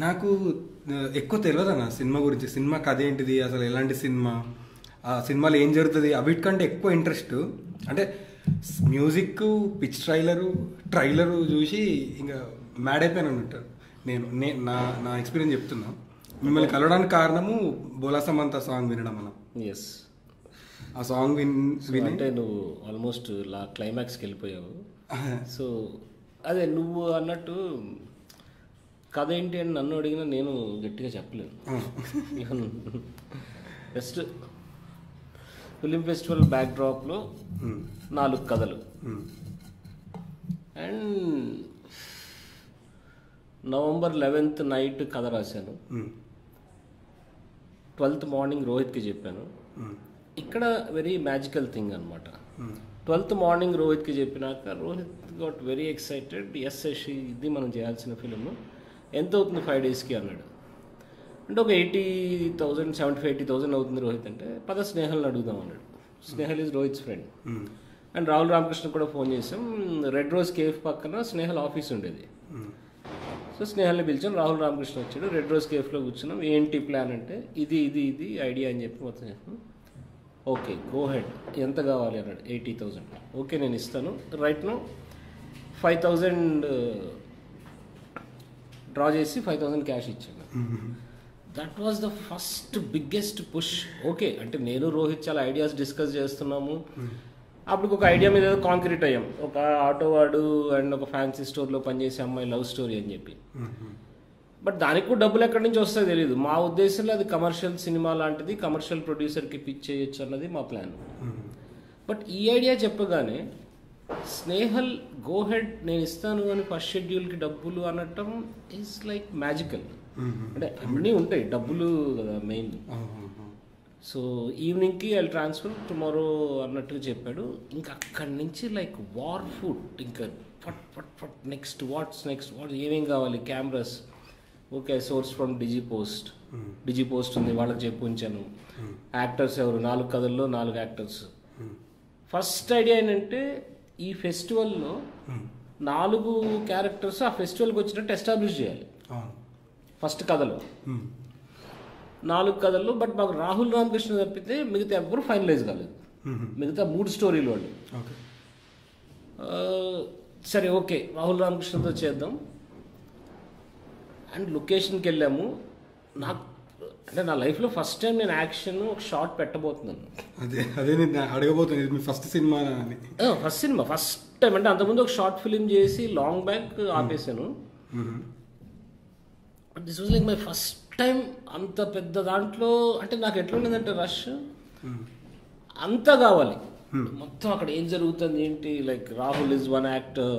నాకు ఎక్కువ తెలియదు అన్న సినిమా గురించి. సినిమా కథ ఏంటిది, అసలు ఎలాంటి సినిమా, ఆ సినిమాలో ఏం జరుగుతుంది, అవిటికంటే ఎక్కువ ఇంట్రెస్ట్ అంటే మ్యూజిక్, పిచ్ ట్రైలరు చూసి ఇంకా మ్యాడ్ అయిపోయాను అన్నట్టు. నా నా ఎక్స్పీరియన్స్ చెప్తున్నా. మిమ్మల్ని కలవడానికి కారణము బోలా సమంత సాంగ్ వినడం అన్న. ఎస్, ఆ సాంగ్ విని అంటే నువ్వు ఆల్మోస్ట్ క్లైమాక్స్కి వెళ్ళిపోయావు. సో అదే నువ్వు అన్నట్టు కథ ఏంటి అని నన్ను అడిగినా నేను గట్టిగా చెప్పలేను. జస్ట్ ఫిలిం ఫెస్టివల్ బ్యాక్ డ్రాప్లో 4 కథలు అండ్ November 11th నైట్ కథ రాశాను. 12th మార్నింగ్ రోహిత్కి చెప్పాను. ఇక్కడ వెరీ మ్యాజికల్ థింగ్ అనమాట. 12th మార్నింగ్ రోహిత్కి చెప్పినాక Rohit got very excited. Yes Shashi, ఇది మనం చేయాల్సిన ఫిలిం, ఎంత అవుతుంది 5 daysకి అన్నాడు. అంటే ఒక 80,000 75,000 అవుతుంది రోహిత్ అంటే, పద స్నేహల్ని అడుగుదాం అన్నాడు. Snehal is Rohit's friend. And Rahul Ramakrishna కూడా ఫోన్ చేసాం. రెడ్ రోజ్ కేఫ్ పక్కన స్నేహల్ ఆఫీస్ ఉండేది. సో స్నేహల్ని పిలిచాం, రాహుల్ రామకృష్ణ వచ్చాడు. రెడ్ రోజ్ కేఫ్లో కూర్చున్నాం. ఏంటి ప్లాన్ అంటే ఇది ఐడియా అని చెప్పి మొత్తం చెప్పాను. ఓకే గో హెడ్, ఎంత కావాలి అన్నాడు. 80,000. ఓకే నేను ఇస్తాను, రైట్ నో 5,000 డ్రా చేసి 5,000 క్యాష్ ఇచ్చాను. That was the first biggest push. Okay అంటే నేను రోహిత్ చాలా ఐడియాస్ డిస్కస్ చేస్తున్నాము. అప్పుడు ఒక ఐడియా మీద కాంక్రీట్ అయ్యాం. ఒక ఆటో వాడు అండ్ ఒక ఫ్యాన్సీ స్టోర్లో పనిచేసే అమ్మాయి లవ్ స్టోరీ అని చెప్పి. బట్ దానికి కూడా డబ్బులు ఎక్కడి నుంచి వస్తాయో తెలియదు. మా ఉద్దేశంలో అది కమర్షియల్ సినిమా లాంటిది, కమర్షియల్ ప్రొడ్యూసర్కి పిచ్ చేయొచ్చు అన్నది మా ప్లాన్. బట్ ఈ ఐడియా చెప్పగానే స్నేహల్ గో హెడ్ నేను ఇస్తాను అని ఫస్ట్ షెడ్యూల్కి డబ్బులు అనటం ఈజ్ లైక్ మ్యాజికల్. అంటే అన్నీ ఉంటాయి డబ్బులు కదా మెయిన్. సో ఈవినింగ్కి ఐ ట్రాన్స్ఫర్ టుమారో అన్నట్టుగా చెప్పాడు. ఇంకా అక్కడి నుంచి లైక్ వార్ ఫుడ్, ఇంకా ఫట్ నెక్స్ట్ వాట్స్ ఏమేం కావాలి, కెమెరాస్. ఓకే సోర్స్ ఫ్రమ్ డిజిపోస్ట్ ఉంది, వాళ్ళకి చెప్పి ఉంచాను. యాక్టర్స్ ఎవరు, 4 కథల్లో 4 యాక్టర్స్. ఫస్ట్ ఐడియా ఏంటంటే ఈ ఫెస్టివల్లో 4 క్యారెక్టర్స్ ఆ ఫెస్టివల్కి వచ్చినట్టు ఎస్టాబ్లిష్ చేయాలి ఫస్ట్ కథలో. 4 కథల్లో. బట్ మాకు రాహుల్ రామకృష్ణ తప్పితే మిగతా ఎవ్వరు ఫైనలైజ్ కాలేదు. మిగతా 3 స్టోరీలు వాళ్ళు. సరే ఓకే రాహుల్ రామకృష్ణతో చేద్దాం. అండ్ లొకేషన్కి వెళ్ళాము. నాకు అంటే నా లైఫ్లో ఫస్ట్ టైం నేను యాక్షన్ ఒక షార్ట్ పెట్టబోతున్నాను. అదే నేను అడగబోతున్నాను, ఫస్ట్ సినిమా అని. ఫస్ట్ టైం అంటే అంతకుముందు ఒక షార్ట్ ఫిలిం చేసి లాంగ్ బ్యాక్ ఆపేసాను. This was like my first time అంత పెద్ద దాంట్లో. అంటే నాకు ఎట్లుండేదంటే రష్ అంతా కావాలి మొత్తం, అక్కడ ఏం జరుగుతుంది ఏంటి, లైక్ రాహుల్ ఇస్ 1 యాక్టర్,